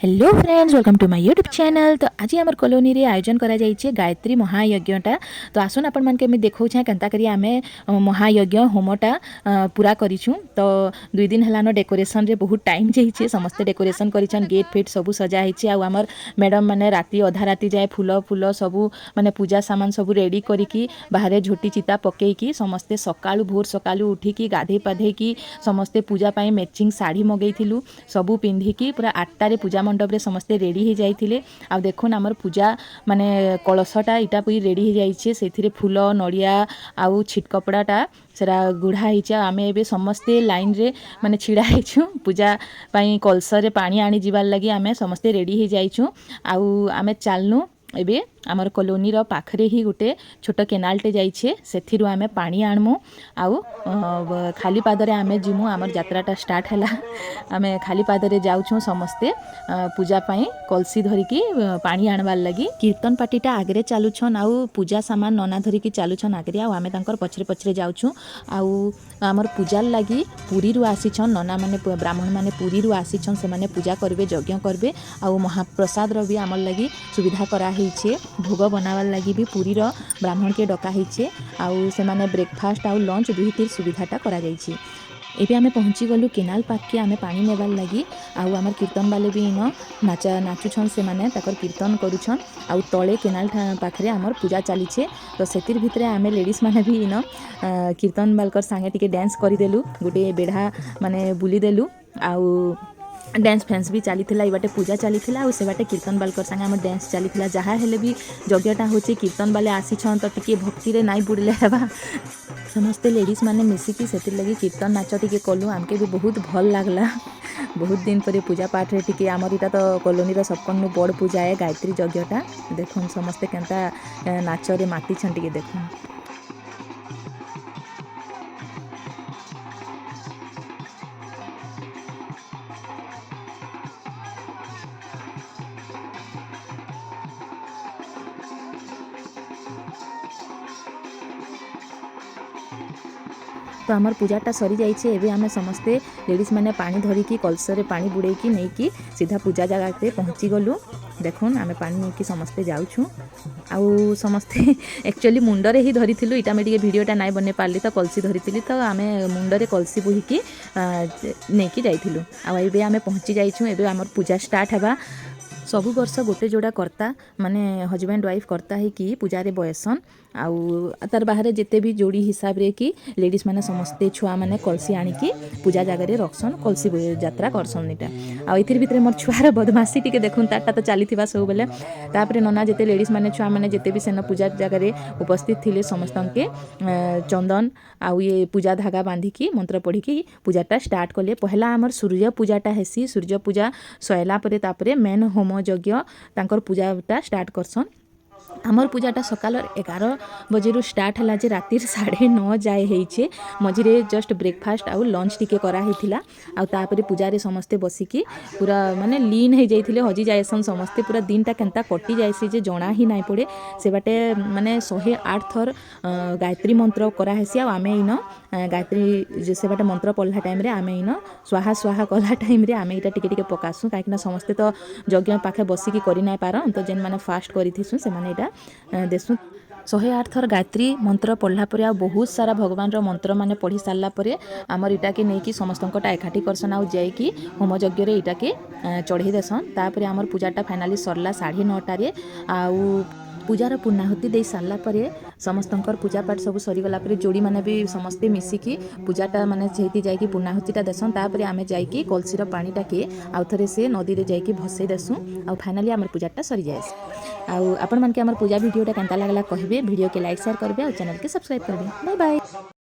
Hello friends, welcome to my YouTube channel. तो आज आम कॉलोनी रे आयोजन करा जाइए गायत्री महायज्ञटा। तो आसन आपण मानके मैं देखा केन्ता करी आमे महायज्ञ होमटा पूरा करिछु। तो 2 दिन हलानो डेकोरेशन रे बहुत टाइम जाइए, समस्ते डेकोरेशन करिछन, गेट फेट सब सजा होइछे। आ हमर मैडम माने राती अधा राती जाए फूल फूल सब माने पूजा सामान सब रेडी करिकी बाहर झोटी चिता पकेकी समस्ते सकाळु भोर सकाळु उठिकी गाधे पाधेकी समस्ते पूजा पाई मैचिंग साड़ी मगैथिलु सबू पिंधिकी पूरा 8 रे पूजा मंडप रे समस्ते रेडी हो जाइथिले। आ देखुन हमर पूजा माने कलशटा इटा पूरी रेडी हो जाइछे, सेथिरे फूल नड़िया आउ छिट कपड़ाटा सेरा गुढ़ा होइछे। आमे एबे समस्ते लाइन रे माने छिड़ा हेछु पूजा पाई कलश रे पानी आनी जिबार लगी आमे समस्ते रेडी हो जाइछु। आउ आमे चालनु एबे आमर कॉलोनी रो पाखरे ही गोटे छोट केनालटे जाइछे, सेथिरु आमे पानी आणमु। आउ खाली पादरे आमे जिमु, आमर यात्राटा स्टार्ट हैला। आमे खाली पादरे जाउछु समस्ते पूजा पाई कलसी धरिकी पानी आणबार लगी। कीर्तन पार्टीटा आगरे चालुछन आउ पूजा सामान नना धरिकी चालुछन आगरे, आउ आमे तांकर पछरे पछरे जाउछु। आउ आमर पूजार लगी पुरी रु आसीछन नना माने ब्राह्मण माने पुरी रु आसीछन, से माने पूजा करबे यज्ञ करबे। आउ महाप्रसाद रो भी आमर लगी सुविधा करा हिचे, भोग बनावार लगी भी पुरी रो ब्राह्मण के डका हिचे। आउ से माने ब्रेकफास्ट आउ लंच दुहितिर सुविधाटा करा जाइछि। एबे आमे पहुँची गलु केनाल पाख के आमे पानी नेबार लगी। आउ आमर कीर्तन बाले भी इन नाचुछन, से माने ताकर कीर्तन करुछन। आउ तले केनाल पाखरे आमर पूजा चलीछे। तो सेतिर भितरे आमे लेडीज माने भी इन कीर्तन बालकर संगे टिके डांस करिदेलु, गोटे बेढ़ा माने बुली देलु। आउ डांस फैंस भी चली थिला, बाटे पूजा चली थिला और से बाटे कीर्तन बालकर संगे हम डांस चली थिला। जहाँ हेले भी यज्ञटा होचे कीर्तन बाले आसीछन तो टिके भक्ति रे नाई बुड़ले हेबा। समस्ते लेडीज माने मिसिकी सेतिर लगी कीर्तन नाच टिके कलु, आमके भी बहुत भल लागला। बहुत दिन पर पूजा पाठ रे टिके आमर इटा तो कॉलोनी रो सबकनु बड़ पूजा है गायत्री यज्ञटा। देखुन समस्ते केनता नाच रे माती छन टिके देखुन। तो आमर पूजाटा सरी जाइए। एबे आमे समस्ते लेडीज माने पानी धरिकी कलशरे पानी बुड़ेकी नहीं सीधा पूजा जगह पे पहुँची गलु। देखुन आमे पानी नहीं समस्ते जाऊँ। आउ समस्ते एक्चुअली मुंडरे ही धरिथिलु, इटा मैं वीडियोटा नाई बने पारली तो कलसी धरिथिली, तो आमे मुंडरे कलसी बोहिकी नहीं जाइथिलु। आउ एबे आमे पहुँची जाइछु। एबे आमर पूजा स्टार्ट हेबा। सबु वर्ष गोटे जोड़ा करता माने हजबैंड वाइफ करता है कि पूजा रे बयसन। आउ तार बाहर जिते भी जोड़ी हिसाब रे कि लेडीज माने समस्ते छुआ माने कलसी आनिकी पूजा जगह रे रखसन, कलसी यात्रा करसन। इटा आ इथिर भितरे मोर छुआर बदमाशी टिके देखुन, ताटा तो चली थिबा सब बेले। तापरे नना जिते लेडीज माने छुआ माने जिते भी सेन पूजा जगह रे उपस्थित थिले समस्तन के चंदन आउ ये पूजा धागा बांधिकी मंत्र पढ़िकी पूजाटा स्टार्ट कले। पहला आमर सूर्य पूजाटा हेसी, सूर्य पूजा सयला परे तापरे मेन होम यज्ञ तांकर पूजाटा स्टार्ट करसन। आमर पूजाटा सकाल 11 बजे रु स्टार्ट हला जे राति 9:30 जाए हेइछे। मझिरे जस्ट ब्रेकफास्ट आउ लंच टिके करा हेथिला। आउ तापरे पूजा रे समस्ते बसिकी पूरा माने लीन हे जाइथिले, हजी जायसन समस्ते। पूरा दिनटा केनता कटि जायसी जे जणा ही नाइ पड़े। से बाटे माने 108 थर गायत्री मंत्र करा हेसी। आ आमे इन गायत्री जे से बाटे मंत्र पढ़ला टाइम रे आमे इन स्वाहा स्वाहा कला टाइम रे आमे इटा टिके टिके पकासु, काहेकि ना समस्ते तो यज्ञ पाखे बसिकी करि नाइ पारन। तो जेन माने फास्ट करिथिसु से माने इटा देसु। 108 थर गायत्री मंत्र पढ़ला परे आ बहुत सारा भगवान रो मंत्र माने पढ़ी सारला परे आमर इटा के नेकी समस्तंकटा एकाठी करसन। आउ जाइकी होम यज्ञ रे इटा के चढ़ी देसन। तापरे आमर पूजाटा फाइनाली सरला 9:30 रे। आउ पूजार पूर्णाहुति दे सारला परे समस्तंकर पूजा पाठ सब सरीगला परे जोड़ी माने भी समस्ते मिसिकी पूजाटा माने जेती जाइकी पूर्णाहुतिटा देसन। तापरे आमे जाइकी कलसीर पानीटा के आउ थरे से नदी रे जाइकी भसई देसु। आउ फाइनाली आमर पूजाटा सरी जायस। आउ आपण मन के आमर पूजा वीडियोटा केनता लागला कहबे, वीडियो के लाइक शेयर करबे और चैनल के सब्सक्राइब करबे। Bye bye.